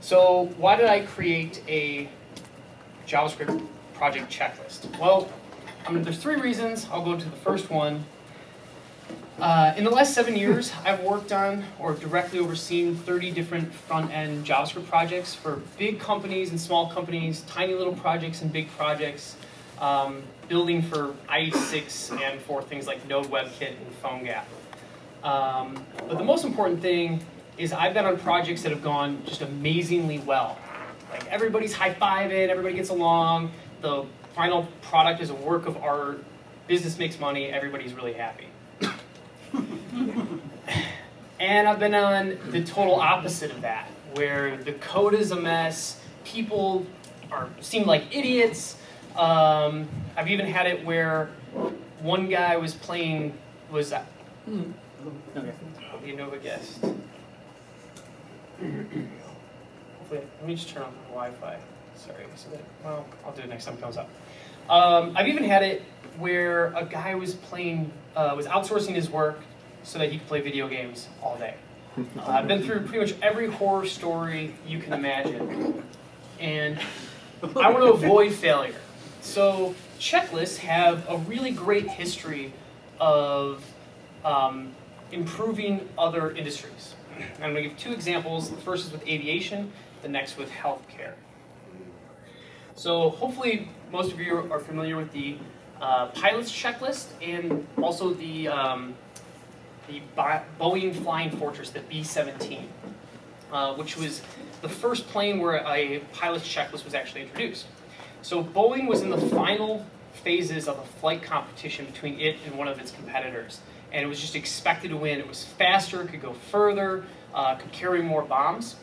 So why did I create a JavaScript project checklist? Well, there's 3 reasons. I'll go to the first one. In the last 7 years, I've worked on or directly overseen 30 different front-end JavaScript projects for big companies and small companies, tiny little projects and big projects, building for IE6 and for things like Node WebKit and PhoneGap. But the most important thing is I've been on projects that have gone just amazingly well. Like everybody's high-fiving, everybody gets along, the final product is a work of art, business makes money, everybody's really happy. And I've been on the total opposite of that, where the code is a mess, people seem like idiots. I've even had it where one guy was playing, okay, I'll be a Nova guest. Hopefully, let me just turn on the Wi-Fi. Sorry, so that, well, I'll do it next time it comes up. I've even had it where a guy was playing, was outsourcing his work so that he could play video games all day. I've been through pretty much every horror story you can imagine, and I want to avoid failure. So checklists have a really great history of improving other industries. I'm going to give 2 examples. The first is with aviation, the next with healthcare. So hopefully most of you are familiar with the pilot's checklist and also the Boeing Flying Fortress, the B-17, which was the first plane where a pilot's checklist was actually introduced. So Boeing was in the final phases of a flight competition between it and one of its competitors. And it was just expected to win. It was faster, could go further, could carry more bombs.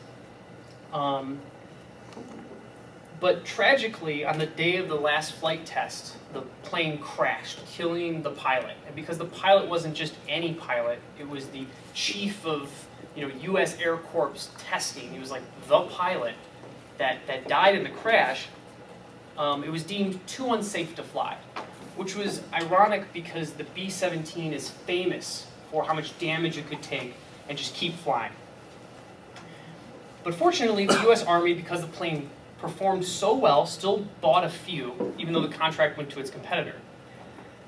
But tragically, on the day of the last flight test, the plane crashed, killing the pilot. And because the pilot wasn't just any pilot, it was the chief of U.S. Air Corps testing. He was like the pilot that died in the crash. It was deemed too unsafe to fly, which was ironic because the B-17 is famous for how much damage it could take and just keep flying. But fortunately, the U.S. Army, because the plane performed so well, still bought a few, even though the contract went to its competitor.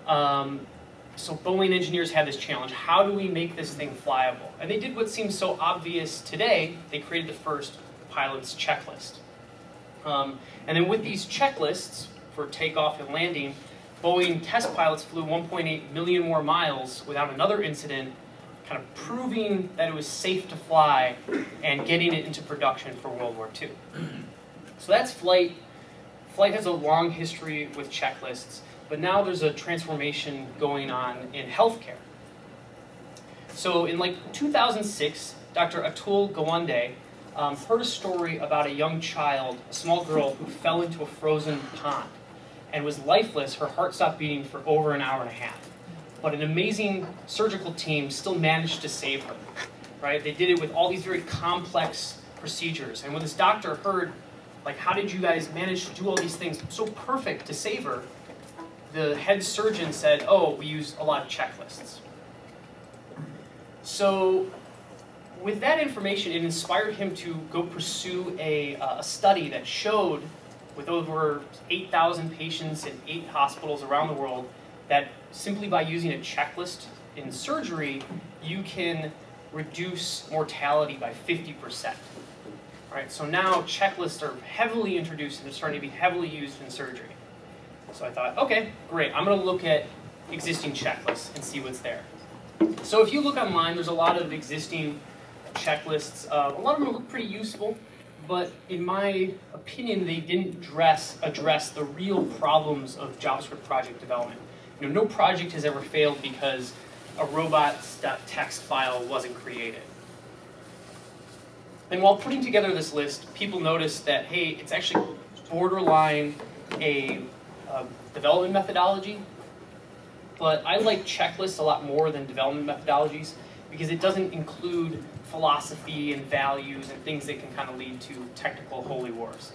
So Boeing engineers had this challenge. How do we make this thing flyable? And they did what seems so obvious today. They created the first pilot's checklist. And then with these checklists for takeoff and landing, Boeing test pilots flew 1.8 million more miles without another incident, kind of proving that it was safe to fly and getting it into production for World War II. So that's flight. Flight has a long history with checklists, but now there's a transformation going on in healthcare. So in like 2006, Dr. Atul Gawande heard a story about a young child, a small girl, who fell into a frozen pond and was lifeless. Her heart stopped beating for over an hour and a half. But an amazing surgical team still managed to save her. Right? They did it with all these very complex procedures. And when this doctor heard, like, how did you guys manage to do all these things so perfect to save her? The head surgeon said, oh, we use a lot of checklists. So with that information, it inspired him to go pursue a study that showed, with over 8,000 patients in 8 hospitals around the world, that simply by using a checklist in surgery, you can reduce mortality by 50%. Right, so now checklists are heavily introduced and they're starting to be heavily used in surgery. So I thought, okay, great, I'm going to look at existing checklists and see what's there. So if you look online, there's a lot of existing checklists. A lot of them look pretty useful, but in my opinion, they didn't address the real problems of JavaScript project development. No project has ever failed because a robots.txt file wasn't created. And while putting together this list, people noticed that, hey, it's actually borderline a development methodology. But I like checklists a lot more than development methodologies because it doesn't include philosophy and values and things that can kind of lead to technical holy wars.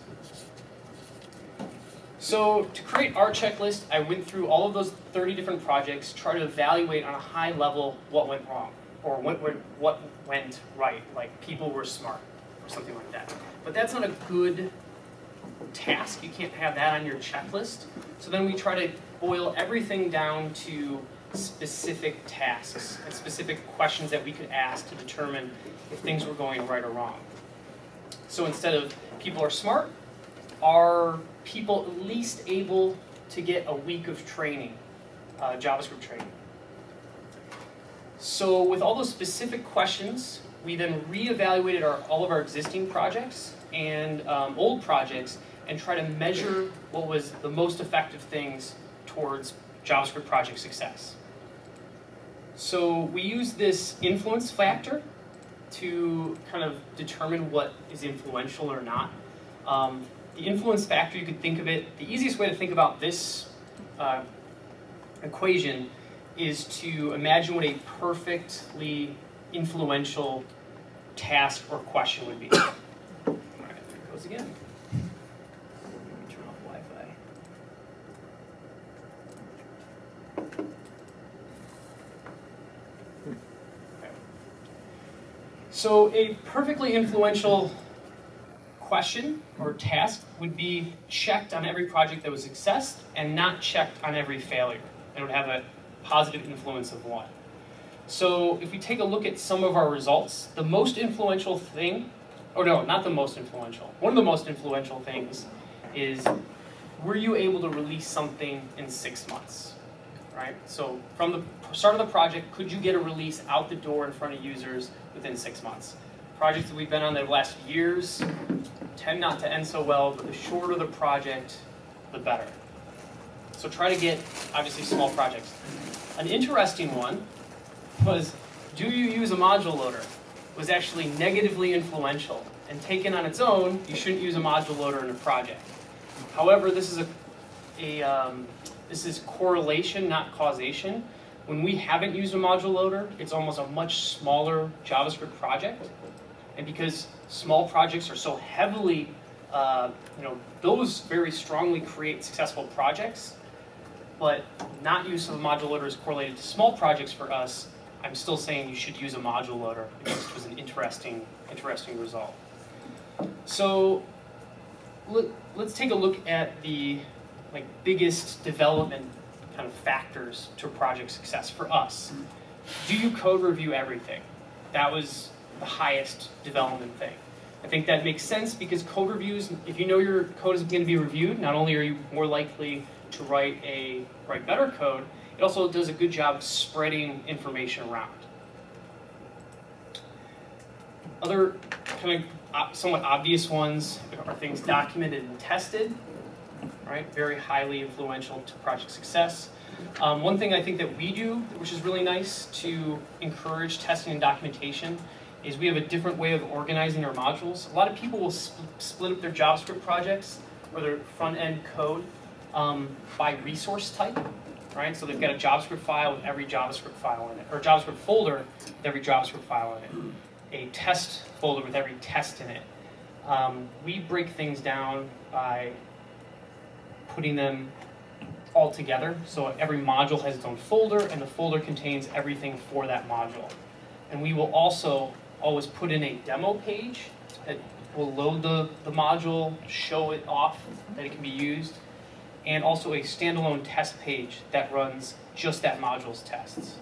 So to create our checklist, I went through all of those 30 different projects, try to evaluate on a high level what went wrong or what went right, like people were smart. or something like that. But that's not a good task. You can't have that on your checklist. So then we try to boil everything down to specific tasks and specific questions that we could ask to determine if things were going right or wrong. So instead of people are smart, are people at least able to get a week of training, JavaScript training? So with all those specific questions, we then reevaluated all of our existing projects and old projects and try to measure what was the most effective things towards JavaScript project success. So we use this influence factor to kind of determine what is influential or not. The influence factor, you could think of it, the easiest way to think about this equation is to imagine what a perfectly influential task or question would be. All right, there it goes again. Let me turn off Wi-Fi. Okay. So a perfectly influential question or task would be checked on every project that was a success and not checked on every failure. It would have a positive influence of 1. So if we take a look at some of our results, the most influential thing, or no, not the most influential, one of the most influential things is, were you able to release something in 6 months, right? So from the start of the project, could you get a release out the door in front of users within 6 months? Projects that we've been on that have lasted years tend not to end so well, but the shorter the project, the better. So try to get, obviously, small projects. An interesting one was, do you use a module loader? Was actually negatively influential. And taken on its own, you shouldn't use a module loader in a project. However, this is correlation, not causation. When we haven't used a module loader, it's almost a much smaller JavaScript project. And because small projects are so heavily, those very strongly create successful projects, but not use of a module loader is correlated to small projects for us. I'm still saying you should use a module loader. It just was an interesting result. So let's take a look at the biggest development kind of factors to project success for us. Do you code review everything? That was the highest development thing. I think that makes sense because code reviews, if you know your code is going to be reviewed, not only are you more likely to write better code, it also does a good job of spreading information around. Other kind of somewhat obvious ones are things documented and tested, right? Very highly influential to project success. One thing I think that we do, which is really nice to encourage testing and documentation, is we have a different way of organizing our modules. A lot of people will split up their JavaScript projects or their front-end code by resource type, right? So they've got a JavaScript file with every JavaScript file in it, or a JavaScript folder with every JavaScript file in it, a test folder with every test in it. We break things down by putting them all together. So every module has its own folder, and the folder contains everything for that module. And we will also always put in a demo page that will load the module, show it off that it can be used, and also a standalone test page that runs just that module's tests.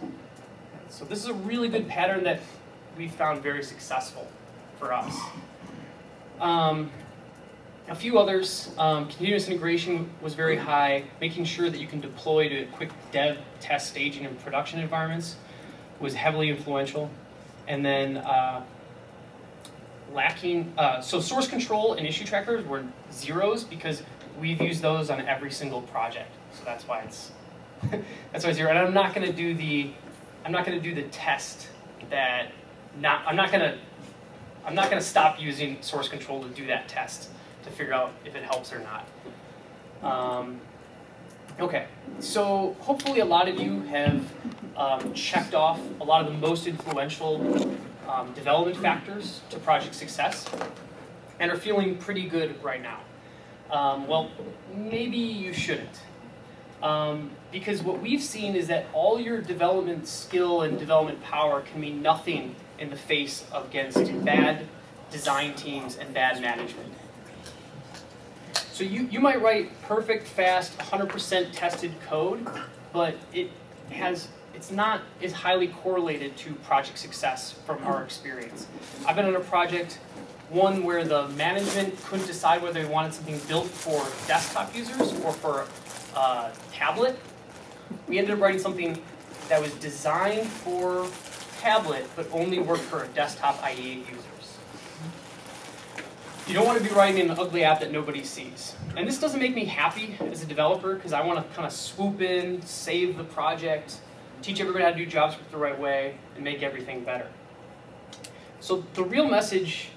So this is a really good pattern that we found very successful for us. A few others, continuous integration was very high. Making sure that you can deploy to quick dev, test, staging, and production environments was heavily influential. And then so source control and issue trackers were zeros because we've used those on every single project. So that's why it's zero. And I'm not going to do the test that I'm not going to stop using source control to do that test to figure out if it helps or not. Okay, so hopefully a lot of you have checked off a lot of the most influential development factors to project success and are feeling pretty good right now. Well, maybe you shouldn't. Because what we've seen is that all your development skill and development power can mean nothing in the face of against bad design teams and bad management. So you might write perfect, fast, 100% tested code, but it's not as highly correlated to project success from our experience. I've been on a project, one where the management couldn't decide whether they wanted something built for desktop users or for tablet. We ended up writing something that was designed for tablet, but only worked for desktop IE users. You don't want to be writing an ugly app that nobody sees. And this doesn't make me happy as a developer, because I want to kind of swoop in, save the project, teach everybody how to do JavaScript the right way, and make everything better. So the real message,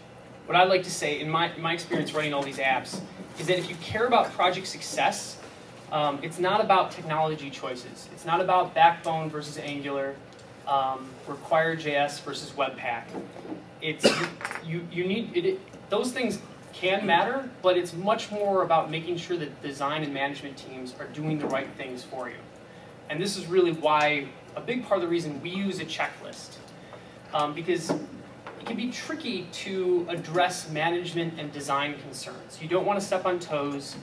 what I'd like to say in my experience running all these apps, is that if you care about project success, it's not about technology choices. It's not about Backbone versus Angular, Require.js versus Webpack. Those things can matter, but it's much more about making sure that design and management teams are doing the right things for you. And this is really why, a big part of the reason we use a checklist. Because it can be tricky to address management and design concerns. You don't want to step on toes.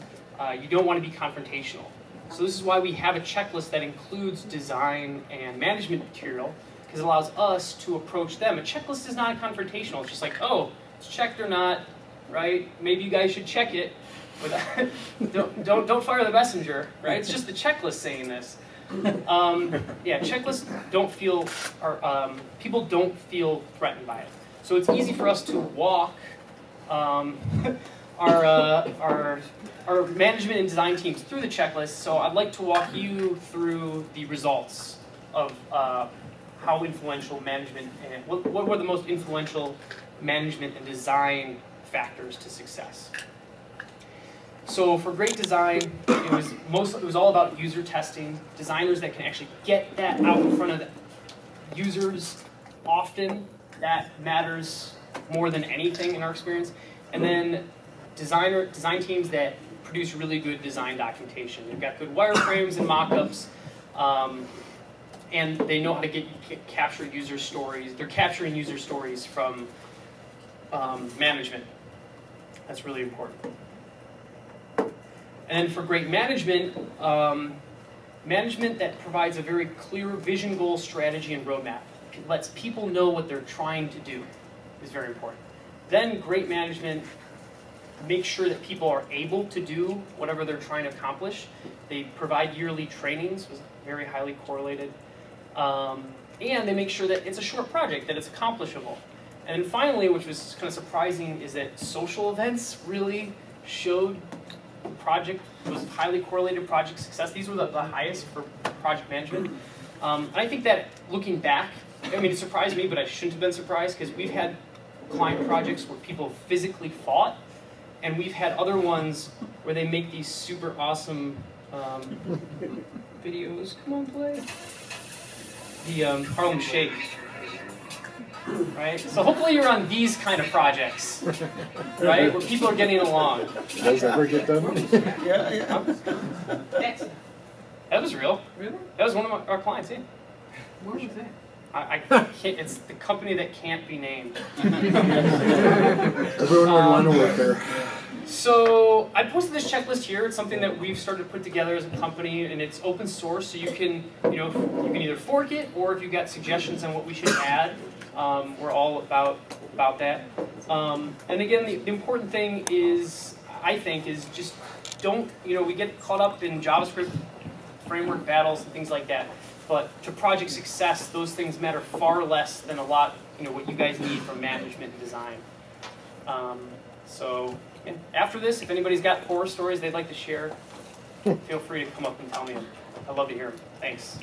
You don't want to be confrontational. So this is why we have a checklist that includes design and management material, because it allows us to approach them. A checklist is not confrontational. It's just like, oh, it's checked or not, right? Maybe you guys should check it. Don't fire the messenger, right? It's just the checklist saying this. Yeah, checklists don't feel, people don't feel threatened by it. So it's easy for us to walk our management and design teams through the checklist. So I'd like to walk you through the results of how influential management and what were the most influential management and design factors to success. So for great design, it was all about user testing, designers that can actually get that out in front of the users often. That matters more than anything in our experience. And then design teams that produce really good design documentation. They've got good wireframes and mockups, and they know how to capture user stories. They're capturing user stories from management. That's really important. And then for great management, management that provides a very clear vision, goal, strategy, and roadmap. It lets people know what they're trying to do is very important. Then great management makes sure that people are able to do whatever they're trying to accomplish. They provide yearly trainings, was very highly correlated. And they make sure that it's a short project, that it's accomplishable. And then finally, which was kind of surprising, is that social events really showed the project was highly correlated project success. These were the highest for project management. And I think that looking back, I mean, it surprised me, but I shouldn't have been surprised, because we've had client projects where people physically fought, and we've had other ones where they make these super awesome videos. Come on, play. The Harlem Shake. Right? So hopefully you're on these kind of projects, right? Where people are getting along. Does that ever get done? Yeah. Huh? That was real. Really? That was one of our clients, yeah. Where was that? I can't, it's the company that can't be named. Everyone would want to work there. So I posted this checklist here. It's something that we've started to put together as a company, and it's open source, so you can either fork it, or if you've got suggestions on what we should add, we're all about that. And again, the important thing is, I think, is just don't, we get caught up in JavaScript framework battles and things like that. But to project success, those things matter far less than a lot, what you guys need from management and design. So after this, if anybody's got horror stories they'd like to share, feel free to come up and tell me. I'd love to hear them. Thanks.